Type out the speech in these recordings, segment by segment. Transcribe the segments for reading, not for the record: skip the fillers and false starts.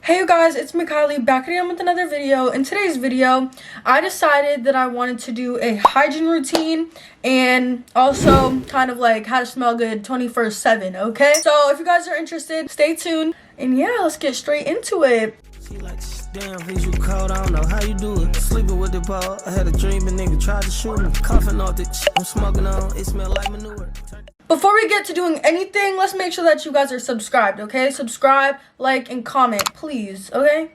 Hey you guys, it's Kylie back again with another video. In today's video, I decided that I wanted to do a hygiene routine and also kind of like how to smell good 24/7, okay? So if you guys are interested, stay tuned. And yeah, let's get straight into it. Damn, visual cold, I don't know how you do it. Sleeping with the ball, I had a dream, a nigga tried to shoot me. Coughing off the I'm smoking on, it smell like manure. Before we get to doing anything, let's make sure that you guys are subscribed, okay? Subscribe, like, and comment, please, okay?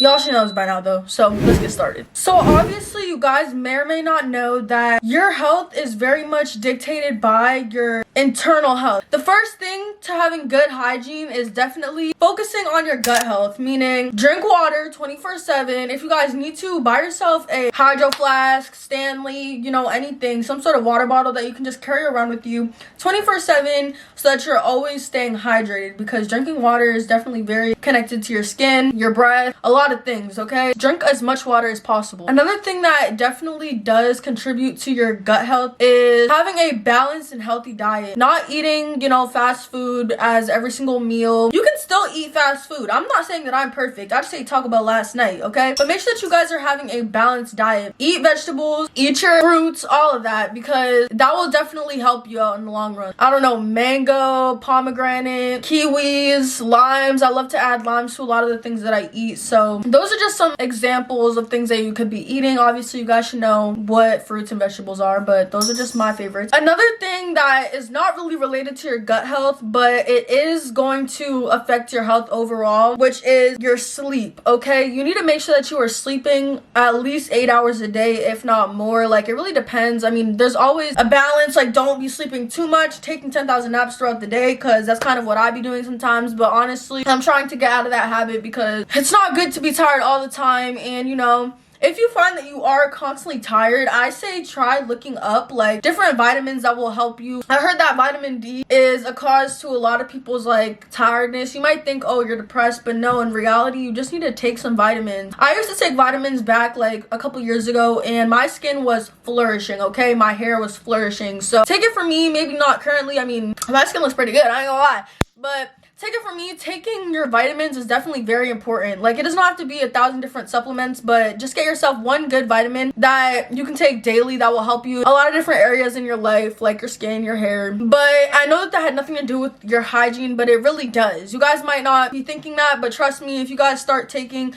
Y'all should know this by now, though, so let's get started. So obviously, you guys may or may not know that your health is very much dictated by your internal health. The first thing to having good hygiene is definitely focusing on your gut health, meaning drink water 24/7. If you guys need to, buy yourself a hydro flask, Stanley, you know, anything, some sort of water bottle that you can just carry around with you 24/7 so that you're always staying hydrated, because drinking water is definitely very connected to your skin, your breath, a lot of things, okay? Drink as much water as possible. Another thing that definitely does contribute to your gut health is having a balanced and healthy diet. Not eating, you know, fast food as every single meal. You can still eat fast food. I'm not saying that I'm perfect. I just ate Taco Bell last night, okay? But make sure that you guys are having a balanced diet. Eat vegetables, eat your fruits, all of that, because that will definitely help you out in the long run. I don't know, mango, pomegranate, kiwis, limes. I love to add limes to a lot of the things that I eat, so those are just some examples of things that you could be eating. Obviously, you guys should know what fruits and vegetables are, but those are just my favorites. Another thing that is not really related to your gut health, but it is going to affect your health overall, which is your sleep, okay? You need to make sure that you are sleeping at least 8 hours a day, if not more. Like, it really depends. I mean, there's always a balance. Like, don't be sleeping too much, taking 10,000 naps throughout the day, because that's kind of what I be doing sometimes. But honestly, I'm trying to get out of that habit because it's not good to be tired all the time. And you know, if you find that you are constantly tired, I say try looking up like different vitamins that will help you. I heard that vitamin D is a cause to a lot of people's like tiredness. You might think, oh, you're depressed, but no, in reality, you just need to take some vitamins. I used to take vitamins back like a couple years ago, and my skin was flourishing, okay? My hair was flourishing. So take it from me, maybe not currently. I mean, my skin looks pretty good, I ain't gonna lie. But take it from me, taking your vitamins is definitely very important. Like, it does not have to be 1,000 different supplements, but just get yourself one good vitamin that you can take daily that will help you a lot of different areas in your life, like your skin, your hair. But I know that had nothing to do with your hygiene, but it really does. You guys might not be thinking that, but trust me, if you guys start taking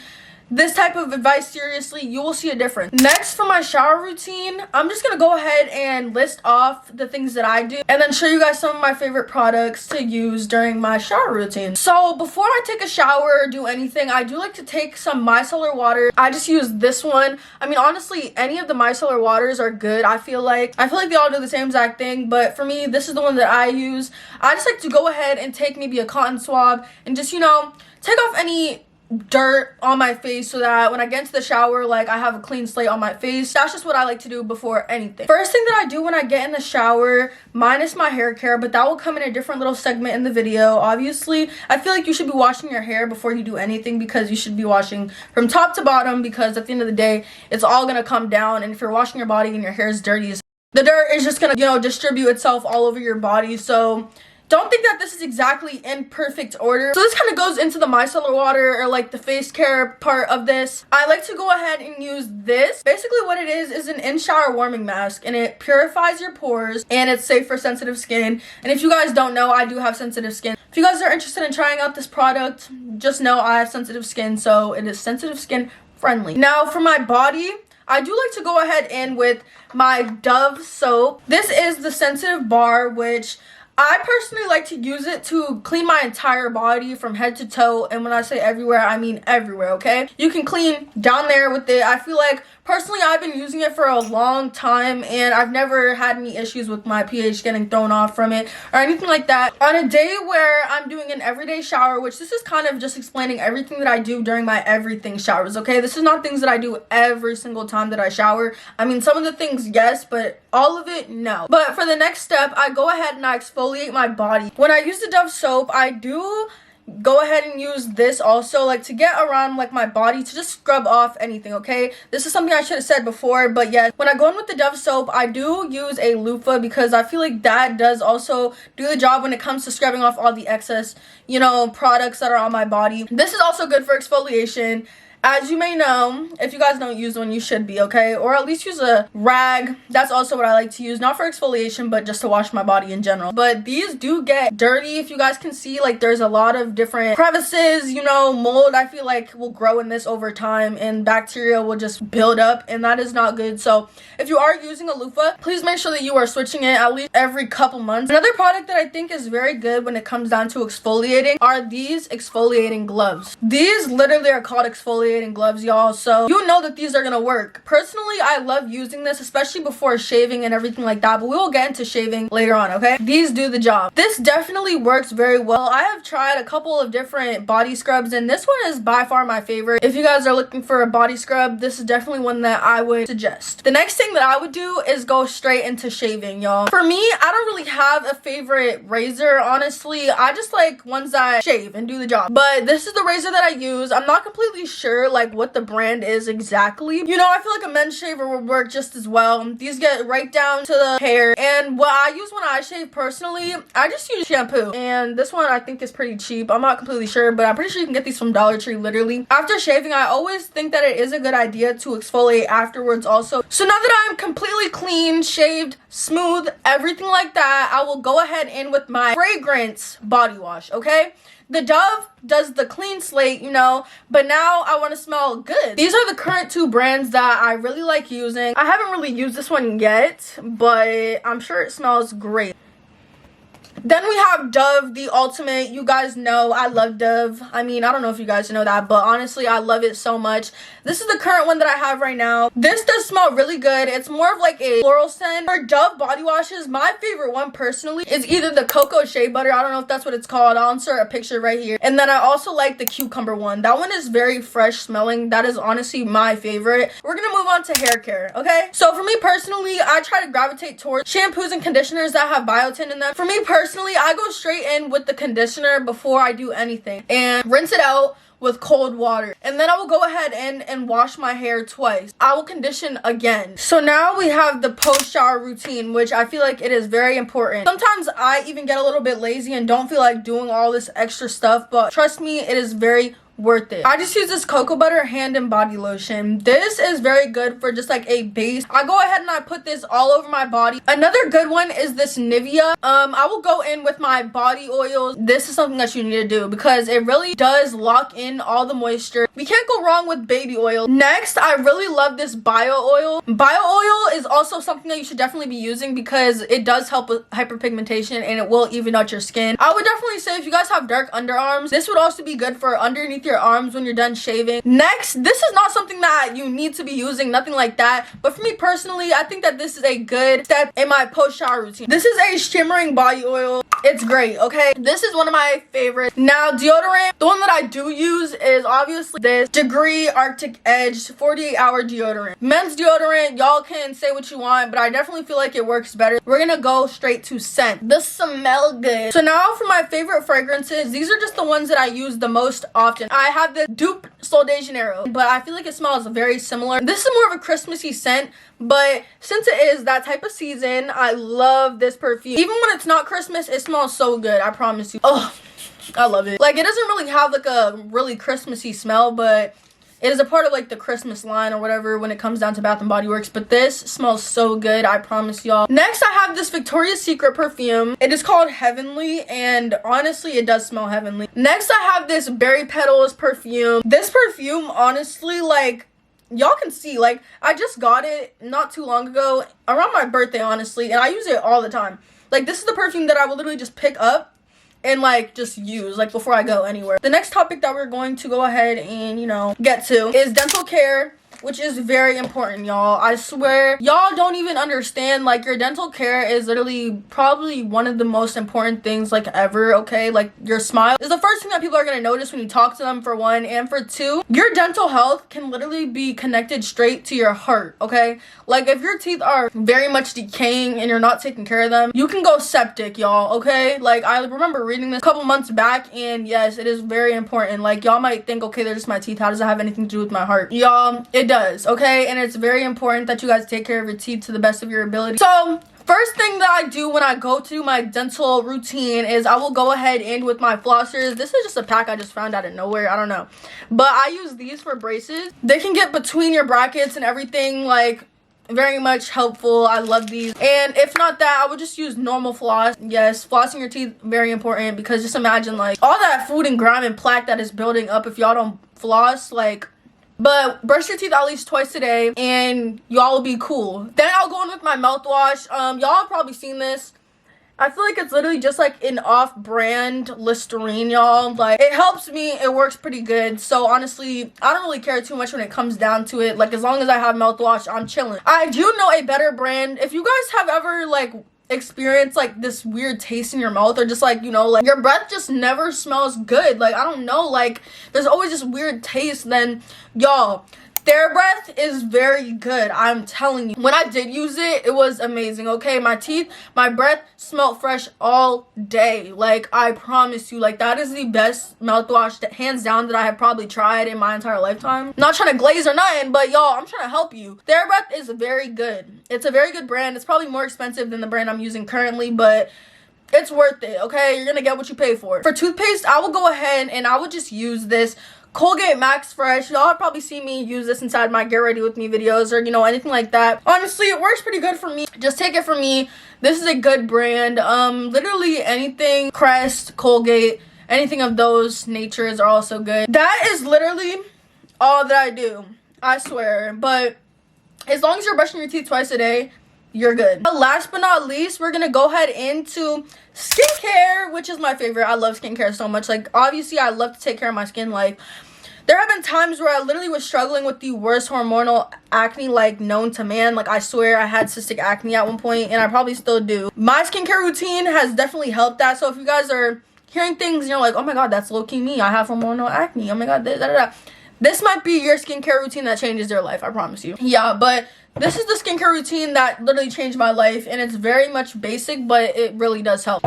this type of advice seriously, you will see a difference. Next, for my shower routine, I'm just gonna go ahead and list off the things that I do and then show you guys some of my favorite products to use during my shower routine. So before I take a shower or do anything, I do like to take some micellar water. I just use this one. I mean, honestly, any of the micellar waters are good. I feel like they all do the same exact thing, but for me, this is the one that I use. I just like to go ahead and take maybe a cotton swab and just, you know, take off any dirt on my face so that when I get into the shower, like, I have a clean slate on my face. That's just what I like to do before anything. First thing that I do when I get in the shower, minus my hair care, but that will come in a different little segment in the video. Obviously, I feel like you should be washing your hair before you do anything, because you should be washing from top to bottom, because at the end of the day, it's all gonna come down. And if you're washing your body and your hair is dirty, the dirt is just gonna, you know, distribute itself all over your body. So don't think that this is exactly in perfect order. So this kind of goes into the micellar water, or like the face care part of this. I like to go ahead and use this. Basically what it is an in-shower warming mask, and it purifies your pores, and it's safe for sensitive skin. And if you guys don't know, I do have sensitive skin. If you guys are interested in trying out this product, just know I have sensitive skin, so it is sensitive skin friendly. Now for my body, I do like to go ahead in with my Dove soap. This is the sensitive bar, which I personally like to use it to clean my entire body from head to toe. And when I say everywhere, I mean everywhere, okay? You can clean down there with it. I feel like, personally, I've been using it for a long time, and I've never had any issues with my pH getting thrown off from it or anything like that. On a day where I'm doing an everyday shower, which this is kind of just explaining everything that I do during my everything showers, okay? This is not things that I do every single time that I shower. I mean, some of the things, yes, but all of it, no. But for the next step, I go ahead and I exfoliate my body. When I use the Dove soap, I do go ahead and use this also, like, to get around like my body, to just scrub off anything, okay? This is something I should have said before, but yes, when I go in with the Dove soap, I do use a loofah because I feel like that does also do the job when it comes to scrubbing off all the excess, you know, products that are on my body. This is also good for exfoliation. As you may know, if you guys don't use one, you should be, okay? Or at least use a rag. That's also what I like to use, not for exfoliation, but just to wash my body in general. But these do get dirty. If you guys can see, like, there's a lot of different crevices, you know, mold I feel like will grow in this over time, and bacteria will just build up, and that is not good. So if you are using a loofah, please make sure that you are switching it at least every couple months. Another product that I think is very good when it comes down to exfoliating are these exfoliating gloves. These literally are called exfoliating gloves, y'all, so you know that these are gonna work. Personally, I love using this, especially before shaving and everything like that, but we will get into shaving later on, okay? These do the job. This definitely works very well. I have tried a couple of different body scrubs, and this one is by far my favorite. If you guys are looking for a body scrub, this is definitely one that I would suggest. The next thing that I would do is go straight into shaving, y'all. For me, I don't really have a favorite razor, honestly. I just like ones that shave and do the job, but this is the razor that I use. I'm not completely sure like what the brand is exactly. You know, I feel like a men's shaver would work just as well. These get right down to the hair, and what I use when I shave personally, I just use shampoo, and this one I think is pretty cheap. I'm not completely sure, but I'm pretty sure you can get these from Dollar Tree literally. After shaving, I always think that it is a good idea to exfoliate afterwards also. So now that I'm completely clean, shaved, smooth, everything like that, I will go ahead in with my fragrance body wash, okay? The Dove does the clean slate, you know, but now I want to smell good. These are the current two brands that I really like using. I haven't really used this one yet, but I'm sure it smells great. Then we have Dove, the ultimate. You guys know I love Dove. I mean, I don't know if you guys know that, but honestly, I love it so much. This is the current one that I have right now. This does smell really good. It's more of like a floral scent. For Dove body washes, my favorite one personally is either the Cocoa Shea Butter. I don't know if that's what it's called. I'll insert a picture right here. And then I also like the Cucumber one. That one is very fresh smelling. That is honestly my favorite. We're gonna move on to hair care, okay? So for me personally, I try to gravitate towards shampoos and conditioners that have biotin in them. For me personally, I go straight in with the conditioner before I do anything and rinse it out with cold water, and then I will go ahead and wash my hair twice. I will condition again. So now we have the post shower routine, which I feel like it is very important. Sometimes I even get a little bit lazy and don't feel like doing all this extra stuff, but trust me, it is very worth it. I just use this cocoa butter hand and body lotion. This is very good for just like a base. I go ahead and I put this all over my body. Another good one is this Nivea. I will go in with my body oils. This is something that you need to do because it really does lock in all the moisture. We can't go wrong with baby oil. Next, I really love this bio oil. Bio oil is also something that you should definitely be using because it does help with hyperpigmentation and it will even out your skin. I would definitely say if you guys have dark underarms, this would also be good for underneath your arms when you're done shaving. Next, this is not something that you need to be using, nothing like that, but for me personally, I think that this is a good step in my post shower routine. This is a shimmering body oil. It's great, okay? This is one of my favorites. Now, deodorant, the one that I do use is obviously this Degree Arctic Edge 48-hour deodorant. Men's deodorant, y'all can say what you want, but I definitely feel like it works better. We're gonna go straight to scent. This smell good. So now for my favorite fragrances, these are just the ones that I use the most often. I have the Dupe Sol de Janeiro, but I feel like it smells very similar. This is more of a Christmassy scent, but since it is that type of season, I love this perfume. Even when it's not Christmas, it smells so good, I promise you. Oh, I love it. Like, it doesn't really have like a really Christmassy smell, but it is a part of like the Christmas line or whatever when it comes down to Bath and Body Works, but this smells so good, I promise y'all. Next, I have this Victoria's Secret perfume. It is called Heavenly, and honestly, it does smell heavenly. Next, I have this Berry Petals perfume. This perfume, honestly, like, y'all can see, like, I just got it not too long ago, around my birthday, honestly, and I use it all the time. Like, this is the perfume that I will literally just pick up and like just use like before I go anywhere. The next topic that we're going to go ahead and, you know, get to is dental care. which is very important, y'all. I swear, y'all don't even understand. Like, your dental care is literally probably one of the most important things, like, ever, okay? Like, your smile is the first thing that people are gonna notice when you talk to them, for one. And for two, your dental health can literally be connected straight to your heart, okay? Like, if your teeth are very much decaying and you're not taking care of them, you can go septic, y'all, okay? Like, I remember reading this a couple months back, and yes, it is very important. Like, y'all might think, okay, they're just my teeth. How does that have anything to do with my heart? Y'all, it does, okay? And it's very important that you guys take care of your teeth to the best of your ability. So, first thing that I do when I go to my dental routine is I will go ahead and with my flossers. This is just a pack I just found out of nowhere. I don't know. But I use these for braces. They can get between your brackets and everything, like, very much helpful. I love these. And if not that, I would just use normal floss. Yes, flossing your teeth, very important, because just imagine, like, all that food and grime and plaque that is building up if y'all don't floss, like. But brush your teeth at least twice a day and y'all will be cool. Then I'll go in with my mouthwash. Y'all have probably seen this. I feel like it's literally just like an off-brand Listerine, y'all. Like, it helps me. It works pretty good. So honestly, I don't really care too much when it comes down to it. Like, as long as I have mouthwash, I'm chilling. I do know a better brand. If you guys have ever, like, experience like this weird taste in your mouth, or just like, you know, like your breath just never smells good, like, I don't know, like there's always this weird taste, then y'all, TheraBreath is very good. I'm telling you, when I did use it, it was amazing, okay? My teeth, my breath smelled fresh all day. Like, I promise you, like, that is the best mouthwash, that hands down, that I have probably tried in my entire lifetime. Not trying to glaze or nothing, but y'all, I'm trying to help you. TheraBreath is very good. It's a very good brand. It's probably more expensive than the brand I'm using currently, but it's worth it, okay? You're gonna get what you pay for. For toothpaste, I will go ahead and I would just use this Colgate Max Fresh. Y'all have probably seen me use this inside my Get Ready With Me videos, or, you know, anything like that. Honestly, it works pretty good for me. Just take it from me. This is a good brand. Literally anything, Crest, Colgate, anything of those natures are also good. That is literally all that I do, I swear. But as long as you're brushing your teeth twice a day, you're good. Last but not least, we're gonna go ahead into skincare, which is my favorite. I love skincare so much. Like, obviously, I love to take care of my skin. Like, there have been times where I literally was struggling with the worst hormonal acne, like, known to man. Like, I swear I had cystic acne at one point, and I probably still do. My skincare routine has definitely helped that. So if you guys are hearing things and you're like, oh my god, that's low-key me, I have hormonal acne, oh my god, this might be your skincare routine that changes your life, I promise you. Yeah, but this is the skincare routine that literally changed my life, and it's very much basic, but it really does help.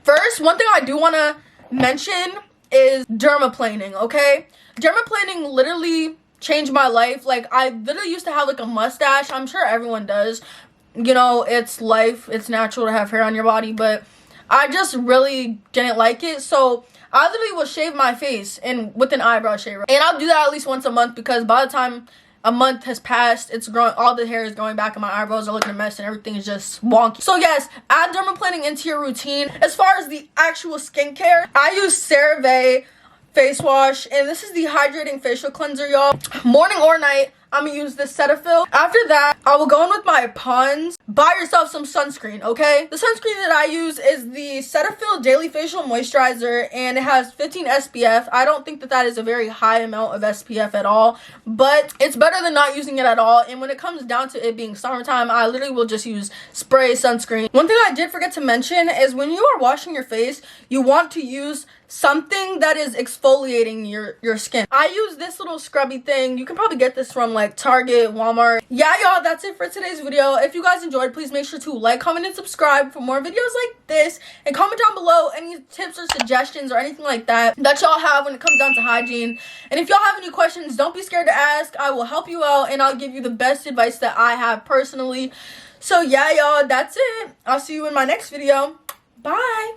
First, one thing I do want to mention is dermaplaning, okay? Dermaplaning literally changed my life. Like, I literally used to have like a mustache. I'm sure everyone does. You know, it's life. It's natural to have hair on your body, but I just really didn't like it. So I literally will shave my face and with an eyebrow shaver. And I'll do that at least once a month, because by the time a month has passed, it's growing, all the hair is growing back and my eyebrows are looking a mess and everything is just wonky. So yes, add dermaplaning into your routine. As far as the actual skincare, I use CeraVe face wash, and this is the hydrating facial cleanser, y'all. Morning or night, I'm gonna use this Cetaphil. After that, I will go in with my Pond's. Buy yourself some sunscreen, okay? The sunscreen that I use is the Cetaphil Daily Facial Moisturizer, and it has 15 SPF. I don't think that that is a very high amount of SPF at all, but it's better than not using it at all. And when it comes down to it being summertime, I literally will just use spray sunscreen. One thing I did forget to mention is when you are washing your face, you want to use something that is exfoliating your skin. I use this little scrubby thing. You can probably get this from like Target, Walmart. Yeah, y'all, that's it for today's video. If you guys enjoyed, please make sure to like, comment, and subscribe for more videos like this. And comment down below any tips or suggestions or anything like that y'all have when it comes down to hygiene. And if y'all have any questions, don't be scared to ask. I will help you out, and I'll give you the best advice that I have personally. So yeah, y'all, that's it. I'll see you in my next video. Bye.